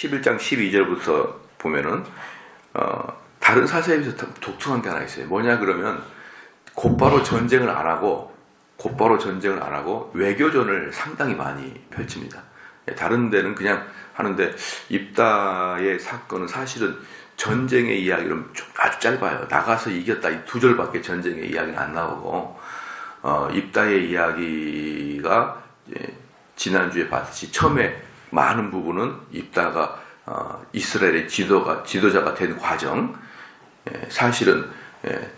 11장 12절부터 보면은 다른 사사에 비해서 독특한 게 하나 있어요. 뭐냐 그러면 곧바로 전쟁을 안 하고 외교전을 상당히 많이 펼칩니다. 다른 데는 그냥 하는데 입다의 사건은 사실은 전쟁의 이야기는 아주 짧아요. 나가서 이겼다 이 두 절밖에 전쟁의 이야기는 안 나오고 입다의 이야기가 지난주에 봤듯이 처음에 많은 부분은 입다가 이스라엘의 지도자가 된 과정, 사실은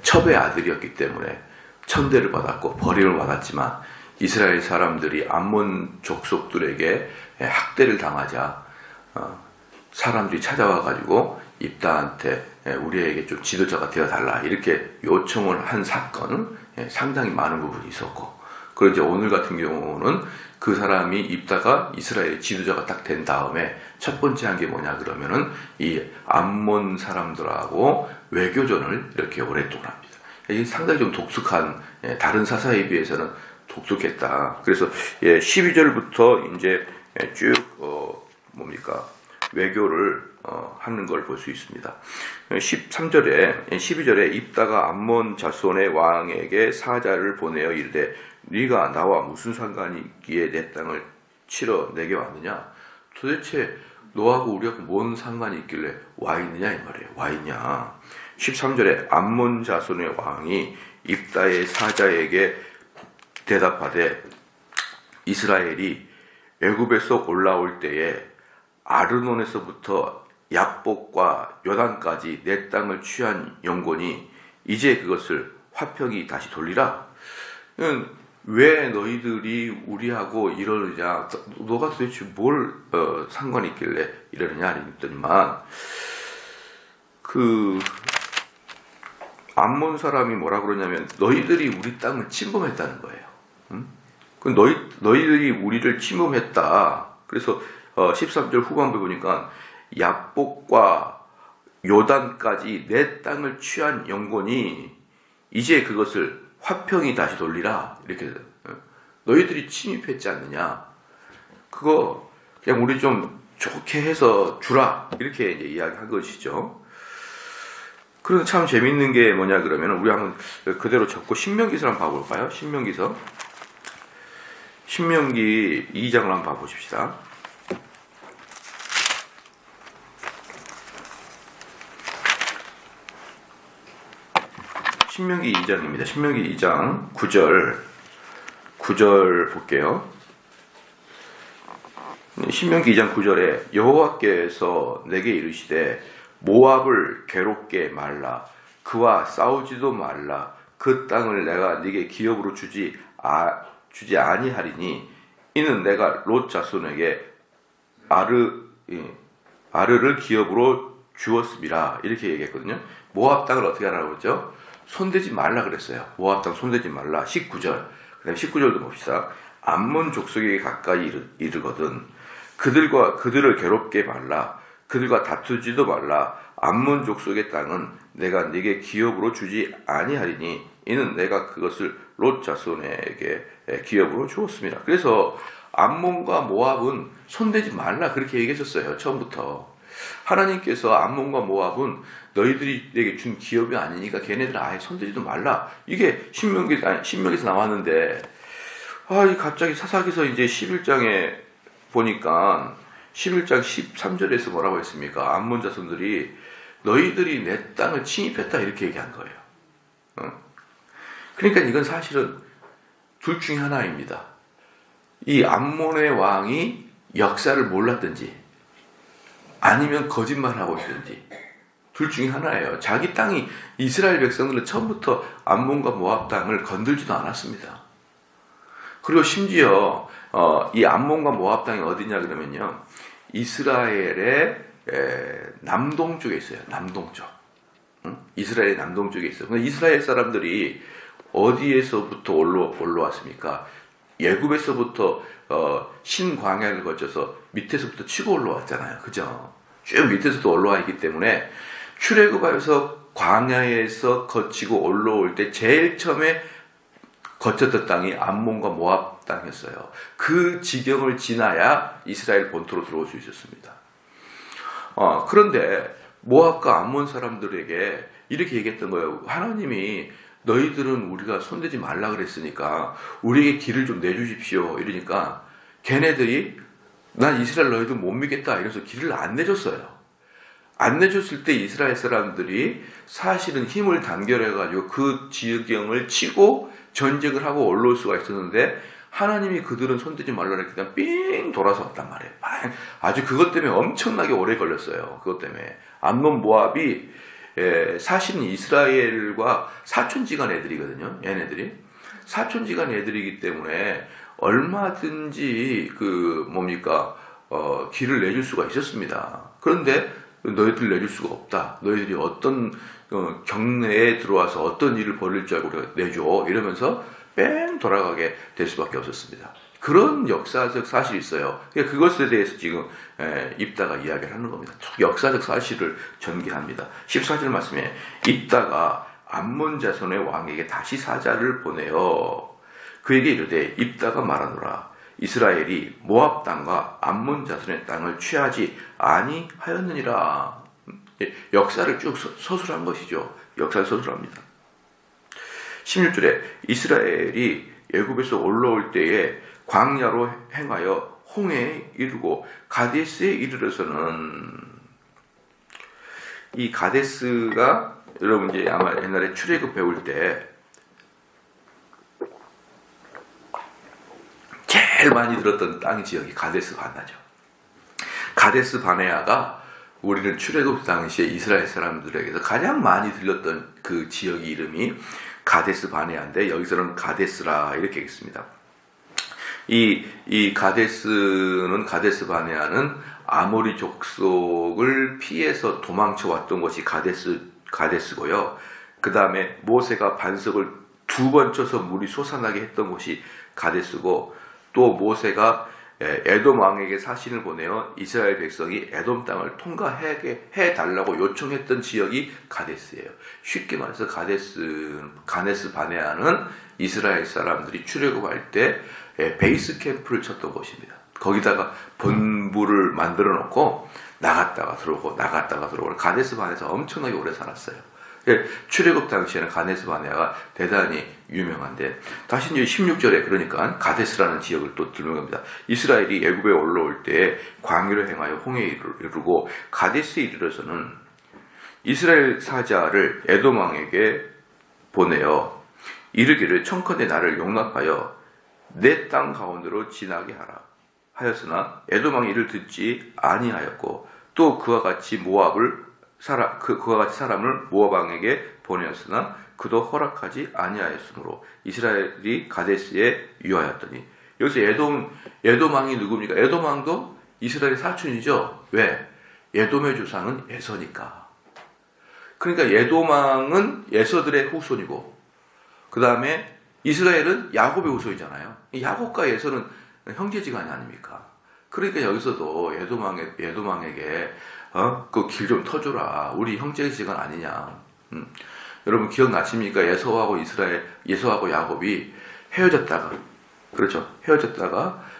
첩의 아들이었기 때문에 천대를 받았고 버림을 받았지만 이스라엘 사람들이 암몬 족속들에게 학대를 당하자 사람들이 찾아와 가지고 입다한테 우리에게 좀 지도자가 되어달라 이렇게 요청을 한 사건은 상당히 많은 부분이 있었고, 그리고 이제 오늘 같은 경우는 그 사람이 입다가 이스라엘의 지도자가 딱 된 다음에 첫 번째 한 게 뭐냐 그러면은 이 암몬 사람들하고 외교전을 이렇게 오랫동안 합니다. 이게 상당히 좀 독특한, 다른 사사에 비해서는 독특했다. 그래서 12절부터 이제 쭉 외교를 하는 걸 볼 수 있습니다. 12절에 입다가 암몬 자손의 왕에게 사자를 보내어 이르되 네가 나와 무슨 상관이 있기에 내 땅을 치러 내게 왔느냐? 도대체 너하고 우리하고 뭔 상관이 있길래 와 있느냐 이 말이에요. 와 있냐? 13절에 암몬 자손의 왕이 입다의 사자에게 대답하되 이스라엘이 애굽에서 올라올 때에 아르논에서부터 야복과 요단까지 내 땅을 취한 영곤이 이제 그것을 화평이 다시 돌리라. 왜 너희들이 우리하고 이러느냐? 너가 도대체 뭘 상관이 있길래 이러느냐? 했더니만 그 암몬 사람이 뭐라 그러냐면 너희들이 우리 땅을 침범했다는 거예요. 그 너희들이 우리를 침범했다. 그래서 13절 후반부에 보니까 야복과 요단까지 내 땅을 취한 영곤이 이제 그것을 화평이 다시 돌리라. 이렇게 너희들이 침입했지 않느냐? 그거 그냥 우리 좀 좋게 해서 주라. 이렇게 이제 이야기한 것이죠. 그래서 참 재밌는 게 뭐냐 그러면 우리 한번 그대로 적고 신명기서 한번 봐볼까요? 신명기 2장을 한번 봐보십시다. 신명기 2장입니다. 신명기 2장 9절 볼게요. 신명기 2장 9절에 여호와께서 내게 이르시되 모압을 괴롭게 말라. 그와 싸우지도 말라. 그 땅을 내가 네게 기업으로 주지 아니하리니 이는 내가 롯 자손에게 아르를 기업으로 주었음이라. 이렇게 얘기했거든요. 모압 땅을 어떻게 하라고 그랬죠? 손대지 말라 그랬어요. 모압 땅 손대지 말라. 19절. 그다음 19절도 봅시다. 암몬 족속에게 가까이 이르거든 그들을 괴롭게 말라. 그들과 다투지도 말라. 암몬 족속의 땅은 내가 네게 기업으로 주지 아니하리니 이는 내가 그것을 롯 자손에게 기업으로 주었습니다. 그래서 암몬과 모압은 손대지 말라 그렇게 얘기했었어요. 처음부터. 하나님께서 암몬과 모압은 너희들이 내게 준 기업이 아니니까 걔네들 아예 손대지도 말라. 이게 신명기에서 나왔는데 갑자기 사사기서 이제 11장에 보니까 11장 13절에서 뭐라고 했습니까? 암몬 자손들이 너희들이 내 땅을 침입했다 이렇게 얘기한 거예요. 그러니까 이건 사실은 둘 중에 하나입니다. 이 암몬의 왕이 역사를 몰랐든지 아니면 거짓말하고 있든지 둘 중에 하나예요. 자기 땅이 이스라엘 백성들은 처음부터 암몬과 모압 땅을 건들지도 않았습니다. 그리고 심지어 이 암몬과 모압 땅이 어디냐 그러면요, 이스라엘의 남동쪽에 있어요. 남동쪽. 이스라엘의 남동쪽에 있어요. 이스라엘 사람들이 어디에서부터 올라왔습니까? 예굽에서부터 신광야를 거쳐서 밑에서부터 치고 올라왔잖아요. 그죠? 쭉 밑에서도 올라와 있기 때문에 출애굽하여서 광야에서 거치고 올라올 때 제일 처음에 거쳤던 땅이 암몬과 모압 땅이었어요. 그 지경을 지나야 이스라엘 본토로 들어올 수 있었습니다. 그런데 모압과 암몬 사람들에게 이렇게 얘기했던 거예요. 하나님이 너희들은 우리가 손대지 말라 그랬으니까 우리에게 길을 좀 내주십시오. 이러니까 걔네들이 난 이스라엘 너희들 못 믿겠다 이러면서 길을 안 내줬어요. 안 내줬을 때 이스라엘 사람들이 사실은 힘을 단결해가지고 그 지경을 치고 전쟁을 하고 올라올 수가 있었는데 하나님이 그들은 손대지 말라 그랬기 삥 돌아서 왔단 말이에요. 아주 그것 때문에 엄청나게 오래 걸렸어요. 그것 때문에 암몬 모압이 사실은 이스라엘과 사촌지간 애들이거든요. 얘네들이 사촌지간 애들이기 때문에 얼마든지 길을 내줄 수가 있었습니다. 그런데 너희들 내줄 수가 없다. 너희들이 어떤 경내에 들어와서 어떤 일을 벌일 줄 알고 우리가 내줘. 이러면서 뺑 돌아가게 될 수밖에 없었습니다. 그런 역사적 사실이 있어요. 그것에 대해서 지금 입다가 이야기를 하는 겁니다. 역사적 사실을 전개합니다. 14절 말씀에 입다가 암몬 자손의 왕에게 다시 사자를 보내어 그에게 이르되 입다가 말하노라. 이스라엘이 모압 땅과 암몬 자손의 땅을 취하지 아니하였느니라. 역사를 쭉 서술한 것이죠. 역사를 서술합니다. 16절에 이스라엘이 애굽에서 올라올 때에 광야로 행하여 홍해에 이르고 가데스에 이르러서는 이 가데스가 여러분 이제 아마 옛날에 출애굽 배울 때 제일 많이 들었던 땅 지역이 가데스 바네아죠. 가데스 바네아가 우리는 출애굽 당시에 이스라엘 사람들에게서 가장 많이 들렸던 그 지역의 이름이 가데스 바네아인데 여기서는 가데스라 이렇게 했습니다. 이 가데스 바네아는 아모리 족속을 피해서 도망쳐 왔던 것이 가데스고요. 그 다음에 모세가 반석을 2번 쳐서 물이 솟아나게 했던 곳이 가데스고 또 모세가 에돔 왕에게 사신을 보내어 이스라엘 백성이 에돔 땅을 통과하게 해달라고 요청했던 지역이 가데스예요. 쉽게 말해서 가데스 바네아는 이스라엘 사람들이 출애굽할 때 베이스 캠프를 쳤던 곳입니다. 거기다가 본부를 만들어 놓고 나갔다가 들어오고 가데스 바네아에서 엄청나게 오래 살았어요. 출애굽 당시에는 가데스 바네아가 대단히 유명한데 다시 이제 16절에 그러니까 가데스라는 지역을 또 들는 겁니다. 이스라엘이 애굽에 올라올 때 광야를 행하여 홍해에 이르고 가데스에 이르러서는 이스라엘 사자를 에돔 왕에게 보내어 이르기를 청컨대 나를 용납하여 내 땅 가운데로 지나게 하라 하였으나 에돔 왕이 이를 듣지 아니하였고 또 그와 같이 사람을 모압 왕에게 보내었으나 그도 허락하지 아니하였으므로 이스라엘이 가데스에 유하였더니 여기서 에돔 왕이 누굽니까? 에돔 왕도 이스라엘의 사촌이죠. 왜? 에돔의 조상은 에서니까. 그러니까 에돔 왕은 에서들의 후손이고 그 다음에 이스라엘은 야곱의 후손이잖아요. 야곱과 에서는 형제지간이 아닙니까? 그러니까 여기서도 에돔 왕에게 그 길 좀 터줘라. 우리 형제지간 아니냐. 여러분 기억나십니까? 예서하고 야곱이 헤어졌다가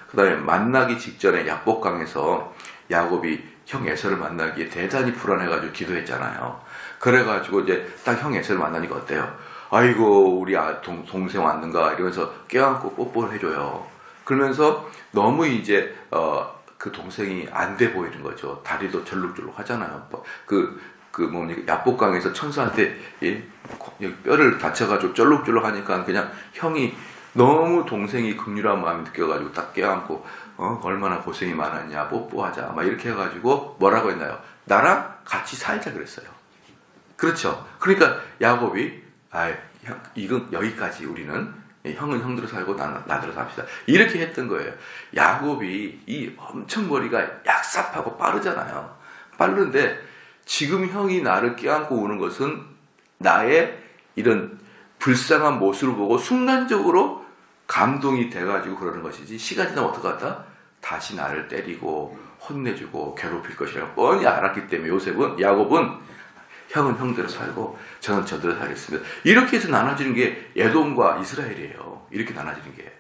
그 다음에 만나기 직전에 야복강에서 야곱이 형 에서를 만나기에 대단히 불안해가지고 기도했잖아요. 그래가지고 이제 딱 형 에서를 만나니까 어때요? 아이고 우리 동생 왔는가 이러면서 껴안고 뽀뽀를 해줘요. 그러면서 너무 이제 그 동생이 안 돼 보이는 거죠. 다리도 절룩절룩 하잖아요. 야복강에서 천사한테 뼈를 다쳐가지고 쩔룩쩔룩 하니까 그냥 형이 너무 동생이 긍휼한 마음이 느껴가지고 딱 껴안고 얼마나 고생이 많았냐 뽀뽀하자 막 이렇게 해가지고 뭐라고 했나요? 나랑 같이 살자 그랬어요. 그렇죠. 그러니까 야곱이 이건 여기까지 우리는 형은 형대로 살고 나대로 삽시다. 이렇게 했던 거예요. 야곱이 이 엄청 머리가 얍삽하고 빠르잖아요. 빠른데 지금 형이 나를 껴안고 우는 것은 나의 이런 불쌍한 모습을 보고 순간적으로 감동이 돼가지고 그러는 것이지 시간이 지나면 어떡하다? 다시 나를 때리고 혼내주고 괴롭힐 것이라고 뻔히 알았기 때문에 야곱은 형은 형대로 살고 저는 저대로 살겠습니다. 이렇게 해서 나눠지는 게 에돔과 이스라엘이에요. 이렇게 나눠지는 게.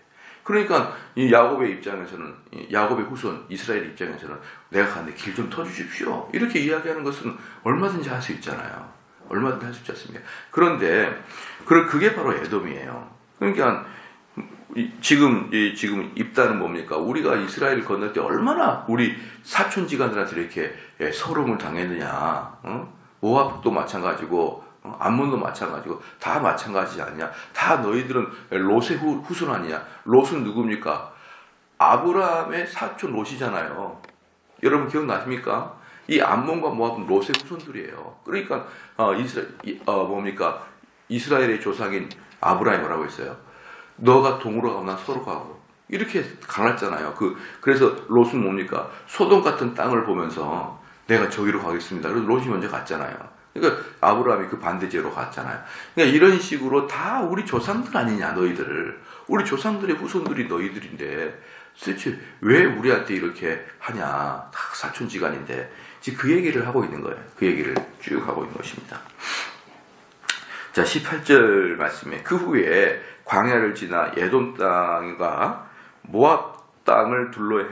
그러니까 이 야곱의 입장에서는, 야곱의 후손 이스라엘 입장에서는 내가 가는데 길 좀 터주십시오, 이렇게 이야기하는 것은 얼마든지 할 수 있잖아요. 얼마든지 할 수 있지 않습니까? 그런데 그게 바로 에돔이에요. 그러니까 지금 입다는 뭡니까? 우리가 이스라엘을 건널 때 얼마나 우리 사촌지간들한테 이렇게 서름을 당했느냐. 모압도 마찬가지고, 암몬도 마찬가지고, 다 마찬가지지 않냐? 다 너희들은 롯의 후손 아니냐? 롯은 누굽니까? 아브라함의 사촌 롯이잖아요. 여러분 기억나십니까? 이 암몬과 모압은 롯의 후손들이에요. 그러니까 이스라엘의 조상인 아브라함이 뭐라고 했어요? 너가 동으로 가고 난 서로 가고, 이렇게 갈랐잖아요. 그래서 롯은 뭡니까? 소돔 같은 땅을 보면서 내가 저기로 가겠습니다. 그래서 롯이 먼저 갔잖아요. 그러니까 아브라함이 그 반대제로 갔잖아요. 그러니까 이런 식으로 다 우리 조상들 아니냐, 너희들. 우리 조상들의 후손들이 너희들인데 도대체 왜 우리한테 이렇게 하냐. 다 사촌지간인데. 지금 그 얘기를 하고 있는 거예요. 그 얘기를 쭉 하고 있는 것입니다. 자, 18절 말씀에 그 후에 광야를 지나 에돔 땅과 모압 땅을 둘러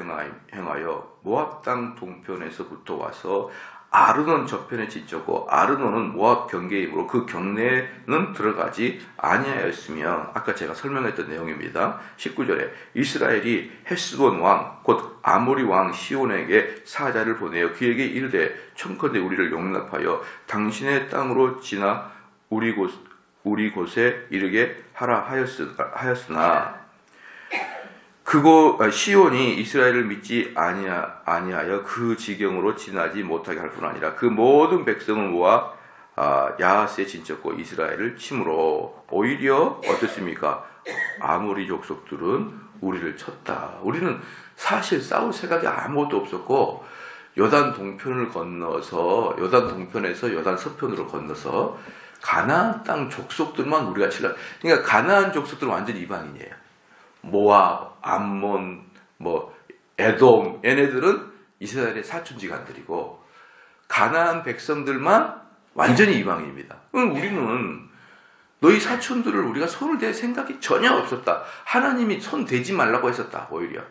행하여 모압 땅 동편에서부터 와서 아르논 저편에 지쳤고, 아르논은 모압 경계이므로 그 경내에는 들어가지 아니하였으며, 아까 제가 설명했던 내용입니다. 19절에 이스라엘이 헤스본 왕 곧 아모리 왕 시온에게 사자를 보내어 그에게 이르되 청컨대 우리를 용납하여 당신의 땅으로 지나 우리 곳에 이르게 하라 하였으나 시온이 이스라엘을 믿지 아니하여 그 지경으로 지나지 못하게 할 뿐 아니라 그 모든 백성을 모아 야하스에 진쳤고 이스라엘을 침으로 오히려 어떻습니까? 아모리 족속들은 우리를 쳤다. 우리는 사실 싸울 생각이 아무것도 없었고, 요단 동편에서 요단 서편으로 건너서 가나안 땅 족속들만 우리가 치려. 그러니까 가나안 족속들은 완전 이방인이에요. 모압, 암몬, 에돔, 얘네들은 이스라엘의 사촌지간들이고, 가나안 백성들만 완전히 이방인입니다. 그럼 우리는 너희 사촌들을 우리가 손을 댈 생각이 전혀 없었다. 하나님이 손 대지 말라고 했었다, 오히려.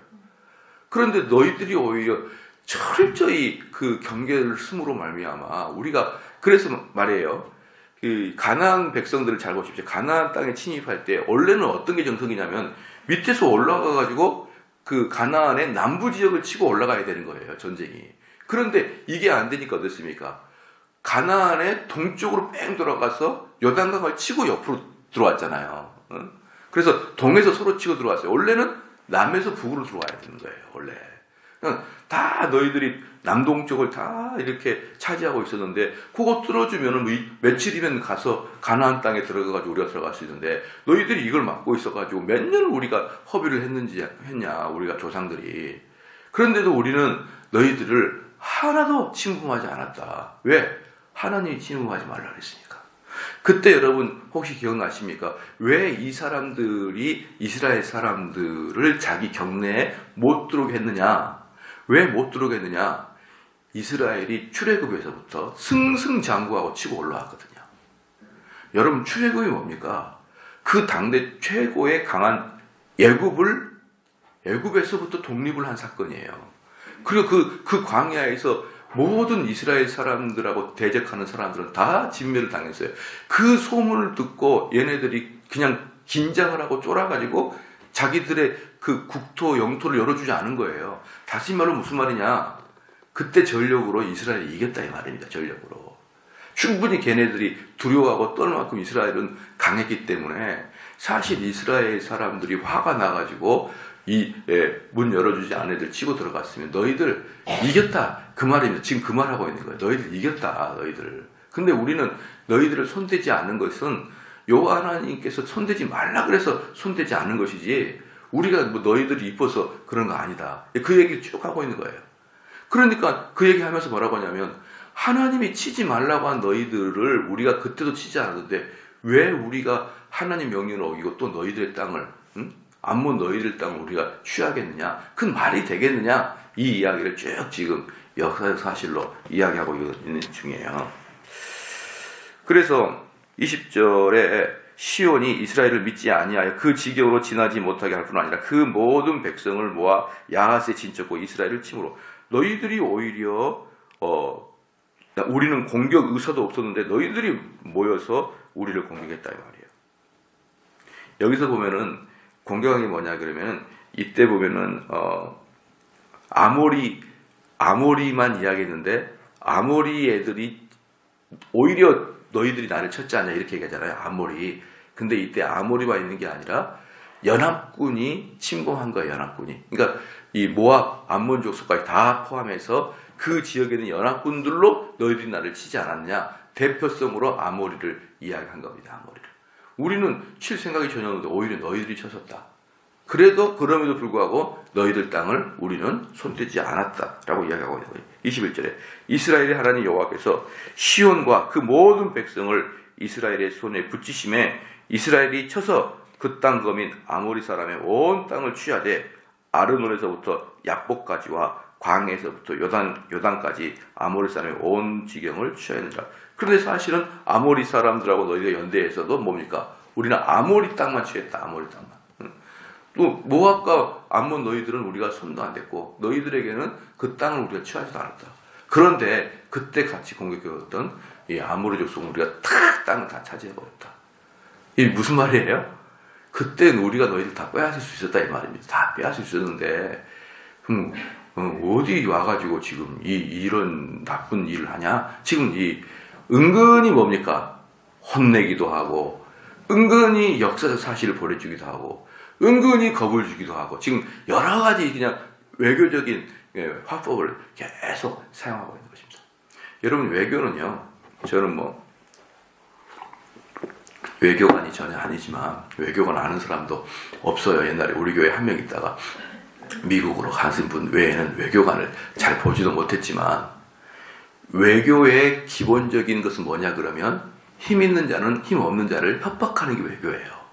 그런데 너희들이 오히려 철저히 그 경계를 숨으로 말미암아 우리가, 그래서 말이에요. 그 가나안 백성들을 잘 보십시오. 가나안 땅에 침입할 때 원래는 어떤 게 정석이냐면 밑에서 올라가가지고 그 가나안의 남부 지역을 치고 올라가야 되는 거예요, 전쟁이. 그런데 이게 안 되니까 어떻습니까? 가나안의 동쪽으로 뺑 돌아가서 요단강을 치고 옆으로 들어왔잖아요. 그래서 동에서 서로 치고 들어왔어요. 원래는 남에서 북으로 들어와야 되는 거예요, 원래. 다 너희들이 남동쪽을 다 이렇게 차지하고 있었는데, 그거 뚫어주면은 며칠이면 가서 가나안 땅에 들어가가지고 우리가 들어갈 수 있는데, 너희들이 이걸 막고 있어가지고 몇 년을 우리가 허비를 했냐, 우리가 조상들이. 그런데도 우리는 너희들을 하나도 침범하지 않았다. 왜? 하나님이 침범하지 말라 그랬으니까. 그때 여러분 혹시 기억나십니까? 왜 이 사람들이 이스라엘 사람들을 자기 경내에 못 들어오게 했느냐? 왜 못 들어오게 했느냐? 이스라엘이 출애굽에서부터 승승장구하고 치고 올라왔거든요. 여러분, 출애굽이 뭡니까? 그 당대 최고의 강한 애굽에서부터 독립을 한 사건이에요. 그리고 그 광야에서 모든 이스라엘 사람들하고 대적하는 사람들은 다 진멸을 당했어요. 그 소문을 듣고 얘네들이 그냥 긴장을 하고 쫄아가지고 자기들의 그 국토, 영토를 열어주지 않은 거예요. 다시 말로 무슨 말이냐? 그때 전력으로 이스라엘이 이겼다 이 말입니다. 전력으로. 충분히 걔네들이 두려워하고 떠날 만큼 이스라엘은 강했기 때문에, 사실 이스라엘 사람들이 화가 나가지고 문 열어주지 않은 애들 치고 들어갔으면 너희들 이겼다 그 말입니다. 지금 그 말하고 있는 거예요. 너희들 이겼다, 너희들. 근데 우리는 너희들을 손대지 않은 것은 여호와 하나님께서 손대지 말라 그래서 손대지 않은 것이지, 우리가 너희들이 이뻐서 그런 거 아니다. 그 얘기를 쭉 하고 있는 거예요. 그러니까 그 얘기하면서 뭐라고 하냐면, 하나님이 치지 말라고 한 너희들을 우리가 그때도 치지 않았는데 왜 우리가 하나님 명령을 어기고 또 너희들의 땅을, 암몬 너희들 땅을 우리가 취하겠느냐? 그건 말이 되겠느냐? 이 이야기를 쭉 지금 역사적 사실로 이야기하고 있는 중이에요. 그래서 20절에 시온이 이스라엘을 믿지 아니하여 그 지경으로 지나지 못하게 할 뿐 아니라 그 모든 백성을 모아 야하스에 진쳤고 이스라엘을 침으로 너희들이 오히려 우리는 공격 의사도 없었는데 너희들이 모여서 우리를 공격했다 이 말이에요. 여기서 보면은 공격한 게 뭐냐 그러면 이때 보면은 아모리만 이야기했는데 아모리 애들이 오히려 너희들이 나를 쳤지 않냐 이렇게 얘기하잖아요. 아모리. 근데 이때 아모리만 있는 게 아니라 연합군이 침공한 거예요. 연합군이. 그러니까 이 모압, 암몬 족속까지 다 포함해서 그 지역에 있는 연합군들로 너희들이 나를 치지 않았냐. 대표성으로 아모리를 이야기한 겁니다. 아모리를. 우리는 칠 생각이 전혀 없는데 오히려 너희들이 쳤었다. 그럼에도 불구하고 너희들 땅을 우리는 손대지 않았다라고 이야기하고 있는 거예요. 21절에 이스라엘의 하나님 여호와께서 시온과 그 모든 백성을 이스라엘의 손에 붙이심에 이스라엘이 쳐서 그 땅 거민 아모리 사람의 온 땅을 취하되 아르논에서부터 야복까지와 광에서부터 요단까지 아모리 사람의 온 지경을 취하였느니라. 그런데 사실은 아모리 사람들하고 너희가 연대해서도 뭡니까? 우리는 아모리 땅만 취했다. 아모리 땅만. 또 모압과 암몬 너희들은 우리가 손도 안 댔고 너희들에게는 그 땅을 우리가 취하지도 않았다. 그런데 그때 같이 공격해왔던 이 아모리 족속은 우리가 땅을 다 차지해버렸다. 이게 무슨 말이에요? 그때는 우리가 너희들 다 빼앗을 수 있었다 이 말입니다. 다 빼앗을 수 있었는데 어디 와가지고 지금 이런 나쁜 일을 하냐? 지금 은근히 뭡니까? 혼내기도 하고 은근히 역사적 사실을 보내주기도 하고 은근히 겁을 주기도 하고 지금 여러 가지 그냥 외교적인 화법을 계속 사용하고 있는 것입니다. 여러분 외교는요. 저는 외교관이 전혀 아니지만 외교관 아는 사람도 없어요. 옛날에 우리 교회 한 명 있다가 미국으로 가신 분 외에는 외교관을 잘 보지도 못했지만 외교의 기본적인 것은 뭐냐 그러면 힘 있는 자는 힘 없는 자를 협박하는 게 외교예요.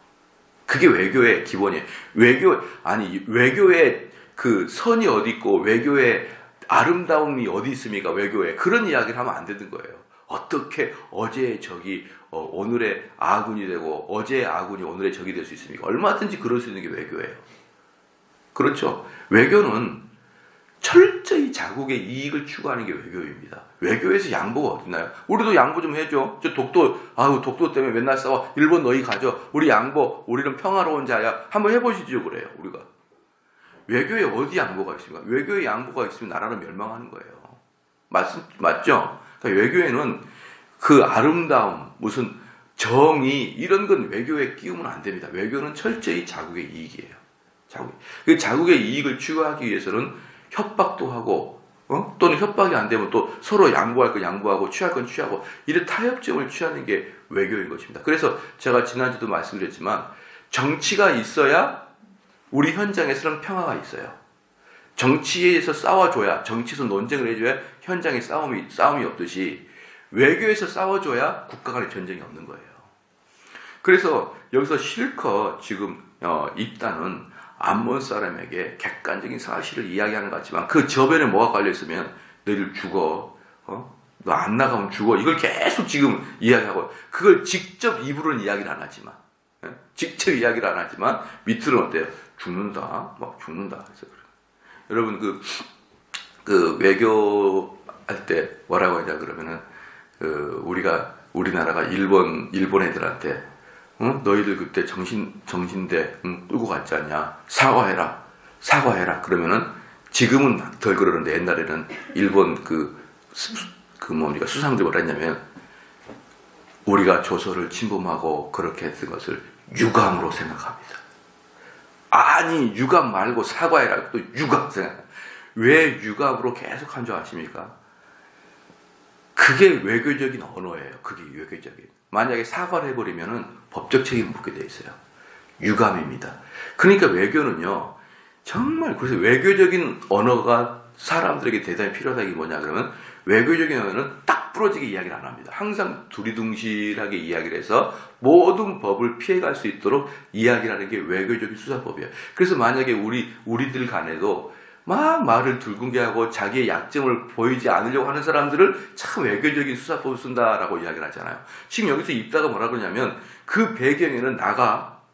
그게 외교의 기본이에요. 외교의 그 선이 어디 있고 외교의 아름다움이 어디 있습니까? 외교에 그런 이야기를 하면 안 되는 거예요. 어떻게 어제의 적이 오늘의 아군이 되고 어제의 아군이 오늘의 적이 될 수 있습니까? 얼마든지 그럴 수 있는 게 외교예요. 그렇죠? 외교는 철저히 자국의 이익을 추구하는 게 외교입니다. 외교에서 양보가 어딨나요? 우리도 양보 좀 해줘. 독도 때문에 맨날 싸워. 일본 너희 가져. 우리 양보. 우리는 평화로운 자야. 한번 해보시죠 그래요. 우리가. 외교에 어디 양보가 있습니까? 외교에 양보가 있으면 나라는 멸망하는 거예요. 맞죠? 그러니까 외교에는 그 아름다움, 무슨 정의 이런 건 외교에 끼우면 안 됩니다. 외교는 철저히 자국의 이익이에요. 자국의 이익을 추구하기 위해서는 협박도 하고 또는 협박이 안 되면 또 서로 양보할 건 양보하고 취할 건 취하고 이런 타협점을 취하는 게 외교인 것입니다. 그래서 제가 지난주도 말씀드렸지만 정치가 있어야 우리 현장에서는 평화가 있어요. 정치에서 싸워줘야 정치에서 논쟁을 해줘야 현장에 싸움이 없듯이 외교에서 싸워줘야 국가 간의 전쟁이 없는 거예요. 그래서 여기서 실컷 지금 입단은 암몬 사람에게 객관적인 사실을 이야기하는 것 같지만 그 저변에 뭐가 깔려있으면 너희들 죽어. 너 안 나가면 죽어. 이걸 계속 지금 이야기하고 그걸 직접 입으로는 이야기를 안 하지만 직접 이야기를 안 하지만 밑으로는 어때요? 죽는다. 죽는다. 그래서 여러분 그 외교할 때 뭐라고 하냐 그러면은 우리나라가 일본 애들한테 너희들 그때 정신대 끌고 갔지 않냐? 사과해라. 그러면은 지금은 덜 그러는데 옛날에는 일본 수상들 뭐라 했냐면 우리가 조선을 침범하고 그렇게 했던 것을 유감으로 생각합니다. 아니 유감 말고 사과해라. 또 유감 생각. 왜 유감으로 계속 한 줄 아십니까? 그게 외교적인 언어예요. 그게 외교적인. 만약에 사과를 해버리면은 법적 책임을 묻게 돼 있어요. 유감입니다. 그러니까 외교는요, 정말, 그래서 외교적인 언어가 사람들에게 대단히 필요하다. 이게 뭐냐, 그러면 외교적인 언어는 딱 부러지게 이야기를 안 합니다. 항상 두리둥실하게 이야기를 해서 모든 법을 피해갈 수 있도록 이야기를 하는 게 외교적인 수사법이에요. 그래서 만약에 우리들 간에도 막 말을 둥글게 하고 자기의 약점을 보이지 않으려고 하는 사람들을 참 외교적인 수사법을 쓴다라고 이야기를 하잖아요. 지금 여기서 입다가 뭐라 그러냐면 그 배경에는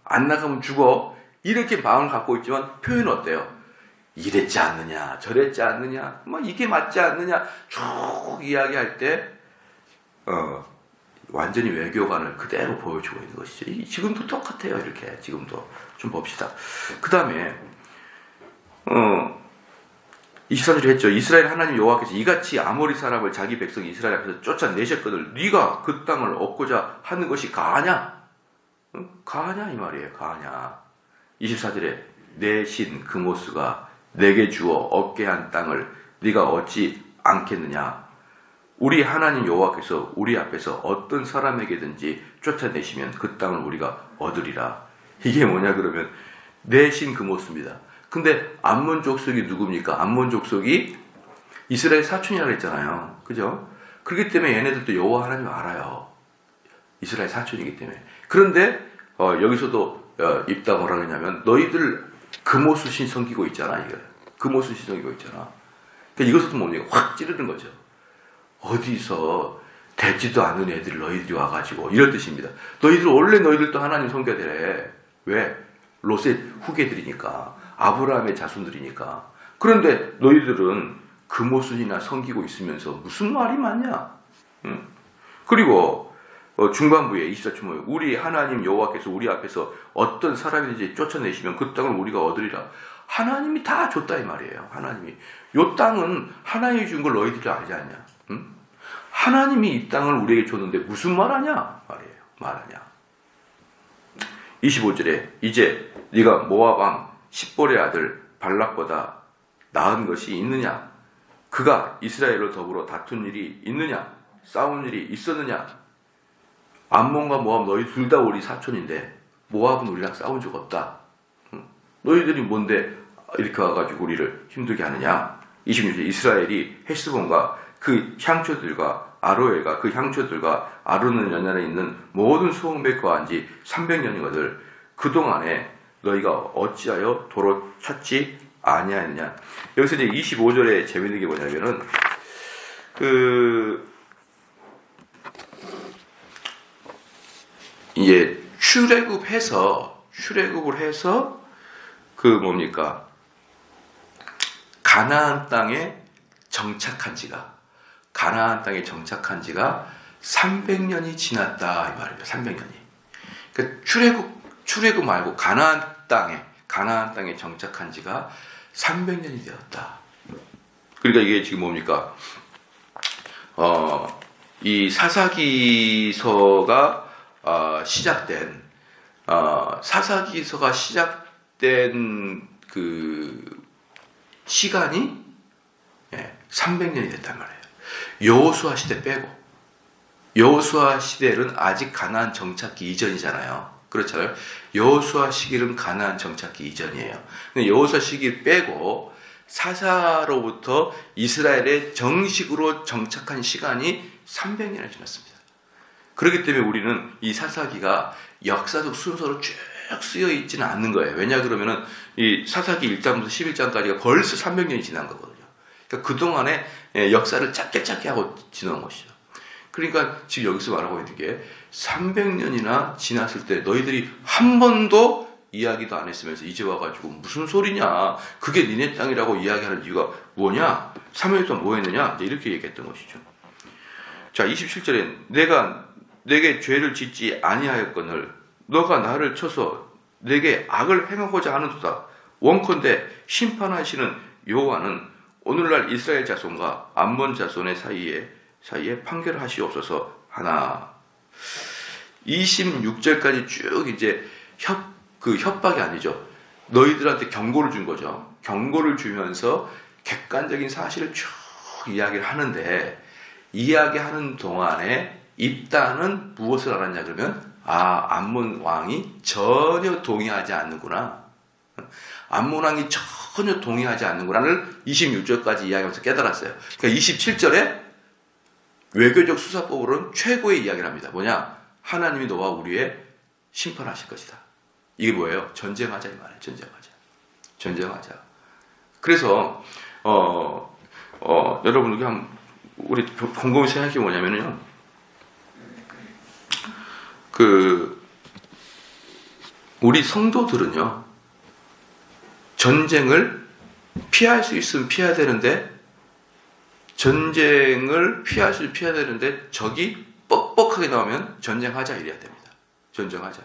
안 나가면 죽어 이렇게 마음을 갖고 있지만 표현은 어때요? 이랬지 않느냐 저랬지 않느냐 뭐 이게 맞지 않느냐 쭉 이야기할 때 완전히 외교관을 그대로 보여주고 있는 것이죠. 지금도 똑같아요. 이렇게 지금도 좀 봅시다. 그 다음에 24절에 했죠. 이스라엘 하나님 여호와께서 이같이 아모리 사람을 자기 백성 이스라엘 앞에서 쫓아내셨거늘 네가 그 땅을 얻고자 하는 것이 가하냐? 가하냐 이 말이에요. 가하냐. 24절에 내 신 그모스가 내게 주어 얻게 한 땅을 네가 얻지 않겠느냐? 우리 하나님 여호와께서 우리 앞에서 어떤 사람에게든지 쫓아내시면 그 땅을 우리가 얻으리라. 이게 뭐냐 그러면 내 신 그모스입니다. 근데 암몬 족속이 누굽니까? 암몬 족속이 이스라엘 사촌이라고 했잖아요. 그죠? 그렇기 때문에 얘네들도 여호와 하나님 알아요. 이스라엘 사촌이기 때문에. 그런데 여기서도 입다 뭐라 그러냐면 너희들 금오수 신 섬기고 있잖아. 이거. 금오수 신 섬기고 있잖아. 그러니까 이것도 뭡니까? 확 찌르는 거죠. 어디서 되지도 않는 애들 너희들이 와가지고 이런 뜻입니다. 너희들 원래 너희들도 하나님 섬겨야 되래. 왜? 롯의 후계들이니까. 아브라함의 자손들이니까. 그런데 너희들은 금오순이나 섬기고 있으면서 무슨 말이 많냐? 응? 그리고 중반부에 24초에 우리 하나님 여호와께서 우리 앞에서 어떤 사람이든지 쫓아내시면 그 땅을 우리가 얻으리라. 하나님이 다 줬다 이 말이에요. 하나님이. 요 땅은 하나님이 준 걸 너희들이 알지 않냐? 응? 하나님이 이 땅을 우리에게 줬는데 무슨 말하냐? 말하냐. 25절에 이제 네가 모압 왕 십볼의 아들 발락보다 나은 것이 있느냐? 그가 이스라엘로 더불어 다툰 일이 있느냐? 싸운 일이 있었느냐? 암몬과 모압 너희 둘 다 우리 사촌인데 모압은 우리랑 싸운 적 없다. 너희들이 뭔데 이렇게 와가지고 우리를 힘들게 하느냐? 26절 이스라엘이 헤스본과 그 향초들과 아로엘과 그 향초들과 아르논 연안에 있는 모든 소음에 거한 지 300년이거늘 그동안에 너희가 어찌하여 도로 찾지 아니하느냐. 여기서 이제 25절에 재밌는 게 뭐냐면은 이제 출애굽을 해서 가나안 땅에 정착한 지가 300년이 지났다 이 말입니다. 300년이. 그러니까 출애굽 말고 가나안 땅에 정착한 지가 300년이 되었다. 그러니까 이게 지금 뭡니까? 이 사사기서가 시작된 그 시간이 300년이 됐단 말이에요. 여호수아 시대 빼고. 여호수아 시대는 아직 가나안 정착기 이전이잖아요. 그렇잖아요. 여호수아 시기는 가나안 정착기 이전이에요. 근데 여호수아 시기 빼고 사사로부터 이스라엘에 정식으로 정착한 시간이 300년이 지났습니다. 그렇기 때문에 우리는 이 사사기가 역사적 순서로 쭉 쓰여 있지는 않는 거예요. 왜냐 그러면은 이 사사기 1장부터 11장까지가 벌써 300년이 지난 거거든요. 그러니까 그동안에 역사를 짧게 하고 지나온 것이죠. 그러니까 지금 여기서 말하고 있는 게 300년이나 지났을 때 너희들이 한 번도 이야기도 안 했으면서 이제 와가지고 무슨 소리냐? 그게 니네 땅이라고 이야기하는 이유가 뭐냐? 3년 동안 뭐 했느냐? 이렇게 얘기했던 것이죠. 자, 27절에 내가 내게 죄를 짓지 아니하였거늘 너가 나를 쳐서 내게 악을 행하고자 하는도다. 원컨대 심판하시는 여호와는 오늘날 이스라엘 자손과 암몬 자손의 사이에 판결을 하시옵소서 하나. 26절까지 쭉 이제 협박이 아니죠. 너희들한테 경고를 준 거죠. 경고를 주면서 객관적인 사실을 쭉 이야기를 하는데 이야기하는 동안에 입다는 무엇을 알았냐 그러면 암몬 왕이 전혀 동의하지 않는구나. 암몬 왕이 전혀 동의하지 않는구나를 26절까지 이야기하면서 깨달았어요. 그러니까 27절에 외교적 수사법으로는 최고의 이야기를 합니다. 뭐냐? 하나님이 너와 우리의 심판하실 것이다. 이게 뭐예요? 전쟁하자 이 말이에요. 전쟁하자. 그래서 여러분 우리 곰곰이 생각해 뭐냐면요, 우리 성도들은요, 전쟁을 피할 수 있으면 피해야 되는데, 피해야 되는데 적이 뻑뻑하게 나오면 전쟁하자 이래야 됩니다. 전쟁하자.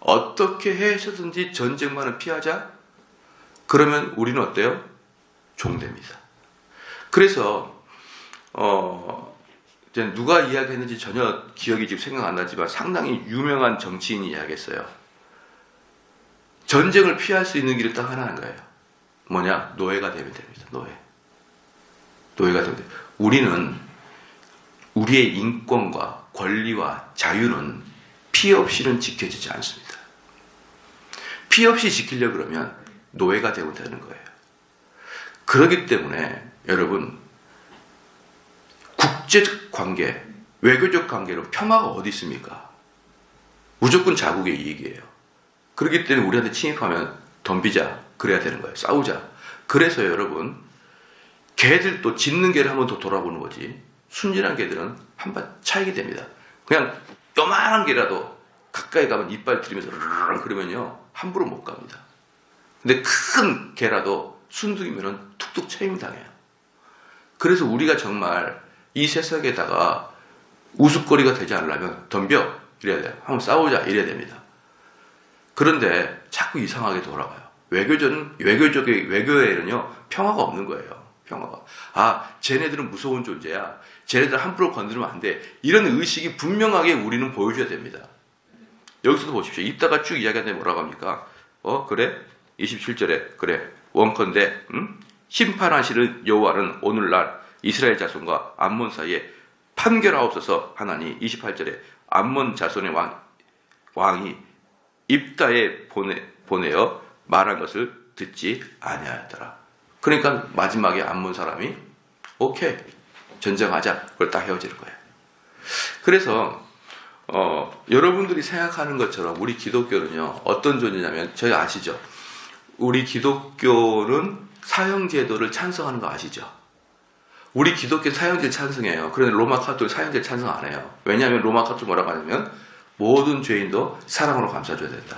어떻게 해서든지 전쟁만은 피하자. 그러면 우리는 어때요? 종됩니다. 그래서 이제 누가 이야기했는지 전혀 기억이 지금 생각 안 나지만 상당히 유명한 정치인이 이야기했어요. 전쟁을 피할 수 있는 길이 딱 하나인 거예요. 뭐냐? 노예가 되면 됩니다. 노예가 되면 돼요. 우리는 우리의 인권과 권리와 자유는 피해 없이는 지켜지지 않습니다. 피해 없이 지키려고 그러면 노예가 되면 되는 거예요. 그렇기 때문에 여러분, 국제적 관계, 외교적 관계로 평화가 어디 있습니까? 무조건 자국의 이익이에요. 그렇기 때문에 우리한테 침입하면 덤비자, 그래야 되는 거예요. 싸우자. 그래서 여러분, 개들도 짖는 개를 한 번 더 돌아보는 거지, 순진한 개들은 한 번 차이게 됩니다. 그냥 요만한 개라도 가까이 가면 이빨 들이면서 르르르 그러면요, 함부로 못 갑니다. 근데 큰 개라도 순둥이면은 툭툭 체임 당해요. 그래서 우리가 정말 이 세상에다가 우스거리가 되지 않으려면 덤벼 이래야 돼요. 한번 싸우자 이래야 됩니다. 그런데 자꾸 이상하게 돌아가요. 외교에는요, 평화가 없는 거예요. 평화가. 쟤네들은 무서운 존재야. 쟤네들 함부로 건드리면 안 돼. 이런 의식이 분명하게 우리는 보여줘야 됩니다. 여기서도 보십시오. 이따가 쭉 이야기하는데 뭐라고 합니까? 그래? 27절에 그래. 원컨대 심판하시는 여호와는 오늘날 이스라엘 자손과 암몬 사이에 판결하옵소서 하나니, 28절에 암몬 자손의 왕이 입다에 보내어 말한 것을 듣지 아니하였더라. 그러니까 마지막에 암몬 사람이 오케이, 전쟁하자, 그걸 딱 헤어지는 거예요. 그래서 여러분들이 생각하는 것처럼 우리 기독교는요, 어떤 존재냐면, 저희 아시죠? 우리 기독교는 사형제도를 찬성하는 거 아시죠? 우리 기독교 사형제 찬성해요. 그런데 로마 카톨릭 사형제 찬성 안 해요. 왜냐하면 로마 카톨릭 뭐라고 하냐면 모든 죄인도 사랑으로 감싸줘야 된다.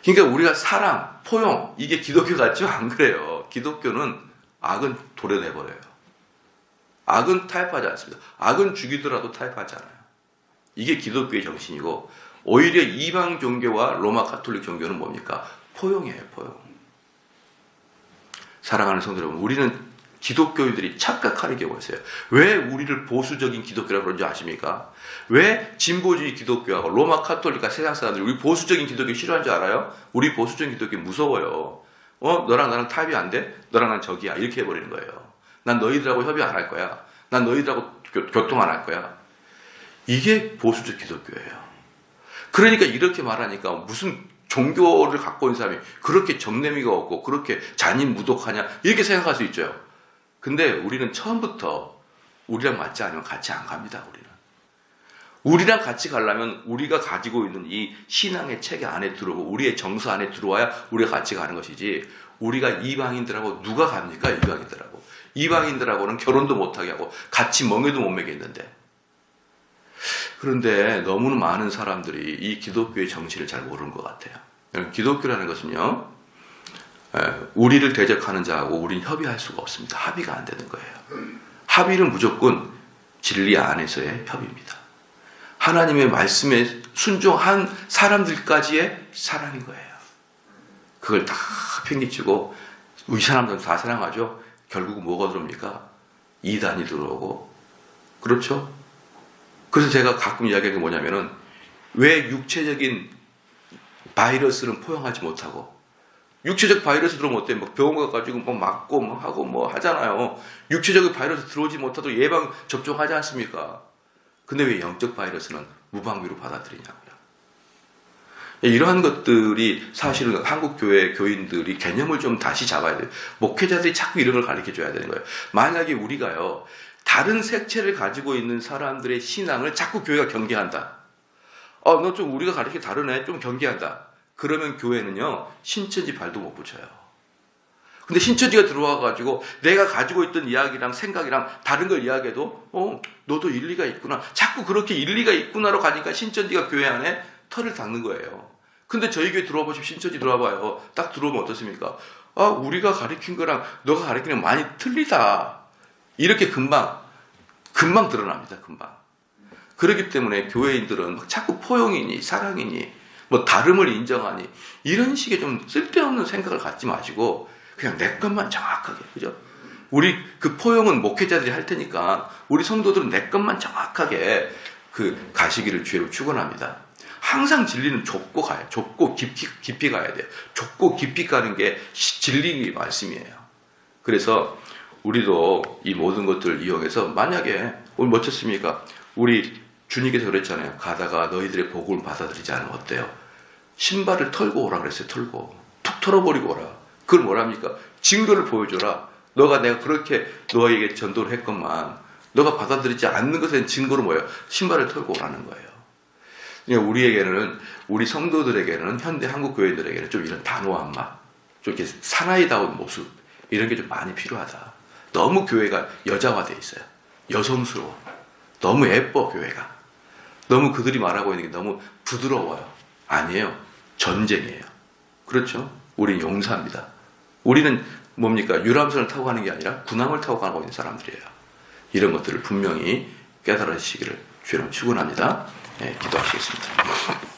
그러니까 우리가 사랑, 포용, 이게 기독교 같죠? 안 그래요. 기독교는 악은 도려내버려요. 악은 타협하지 않습니다. 악은 죽이더라도 타협하지 않아요. 이게 기독교의 정신이고, 오히려 이방 종교와 로마 카톨릭 종교는 뭡니까? 포용이에요, 포용. 사랑하는 성도 여러분, 우리는 기독교인들이 착각하는 경우가 있어요. 왜 우리를 보수적인 기독교라고 그런지 아십니까? 왜 진보주의 기독교하고 로마 카톨릭과 세상 사람들이 우리 보수적인 기독교 싫어하는 줄 알아요? 우리 보수적인 기독교 무서워요. 너랑 나랑 타협이 안 돼? 너랑 난 적이야. 이렇게 해버리는 거예요. 난 너희들하고 협의 안 할 거야. 난 너희들하고 교통 안 할 거야. 이게 보수적 기독교예요. 그러니까 이렇게 말하니까 무슨 종교를 갖고 있는 사람이 그렇게 정내미가 없고 그렇게 잔인무독하냐, 이렇게 생각할 수 있죠. 근데 우리는 처음부터 우리랑 맞지 않으면 같이 안 갑니다. 우리랑 같이 가려면 우리가 가지고 있는 이 신앙의 체계 안에 들어오고 우리의 정서 안에 들어와야 우리가 같이 가는 것이지, 우리가 이방인들하고 누가 갑니까? 이방인들하고는 결혼도 못하게 하고 같이 멍에도 못 먹였는데. 그런데 너무나 많은 사람들이 이 기독교의 정신을 잘 모르는 것 같아요. 기독교라는 것은요, 우리를 대적하는 자하고 우리는 협의할 수가 없습니다. 합의가 안 되는 거예요. 합의는 무조건 진리 안에서의 협의입니다. 하나님의 말씀에 순종한 사람들까지의 사랑인 거예요. 그걸 다 팽개치고, 우리 사람들은 다 사랑하죠. 결국은 뭐가 들어옵니까? 이단이 들어오고. 그렇죠? 그래서 제가 가끔 이야기하는 게 뭐냐면은, 왜 육체적인 바이러스는 포용하지 못하고, 육체적 바이러스 들어오면 어때? 병원 가가지고 맞고 하고 하잖아요. 육체적인 바이러스 들어오지 못하도록 예방 접종하지 않습니까? 근데 왜 영적 바이러스는 무방비로 받아들이냐고요. 이러한 것들이 사실은 한국 교회 교인들이 개념을 좀 다시 잡아야 돼요. 목회자들이 자꾸 이런 걸 가르쳐 줘야 되는 거예요. 만약에 우리가요, 다른 색채를 가지고 있는 사람들의 신앙을 자꾸 교회가 경계한다. 너 좀 우리가 가르치기 다르네. 좀 경계한다. 그러면 교회는요, 신천지 발도 못 붙여요. 근데 신천지가 들어와가지고 내가 가지고 있던 이야기랑 생각이랑 다른 걸 이야기해도 너도 일리가 있구나. 자꾸 그렇게 일리가 있구나로 가니까 신천지가 교회 안에 털을 닦는 거예요. 근데 저희 교회 들어와 보시면 신천지 들어와 봐요. 딱 들어오면 어떻습니까? 우리가 가르친 거랑 너가 가르치는 거 많이 틀리다. 이렇게 금방 드러납니다. 금방. 그렇기 때문에 교회인들은 막 자꾸 포용이니 사랑이니 뭐 다름을 인정하니 이런 식의 좀 쓸데없는 생각을 갖지 마시고 그냥 내 것만 정확하게, 그죠? 우리 그 포용은 목회자들이 할 테니까 우리 성도들은 내 것만 정확하게 가시기를 주로 축원합니다. 항상 진리는 좁고 깊이 가야 돼요. 좁고 깊이 가는 게 진리의 말씀이에요. 그래서 우리도 이 모든 것들을 이용해서 만약에 오늘 멋졌습니까? 우리 주님께서 그랬잖아요. 가다가 너희들의 복음을 받아들이지 않으면 어때요? 신발을 털고 오라 그랬어요. 털고 툭 털어버리고 오라. 그걸 뭐랍니까? 증거를 보여줘라. 내가 그렇게 너에게 전도를 했건만 너가 받아들이지 않는 것에 대한 증거로 뭐예요? 신발을 털고 오라는 거예요. 그러니까 우리에게는, 우리 성도들에게는, 현대 한국 교회들에게는 좀 이런 단호한 맛, 좀 이렇게 사나이다운 모습, 이런 게 좀 많이 필요하다. 너무 교회가 여자화되어 있어요. 여성스러워. 너무 예뻐, 교회가. 너무 그들이 말하고 있는 게 너무 부드러워요. 아니에요. 전쟁이에요. 그렇죠? 우린 용사입니다. 우리는 뭡니까? 유람선을 타고 가는 게 아니라 군함을 타고 가고 있는 사람들이에요. 이런 것들을 분명히 깨달으시기를 주님 축원합니다. 네, 기도하시겠습니다.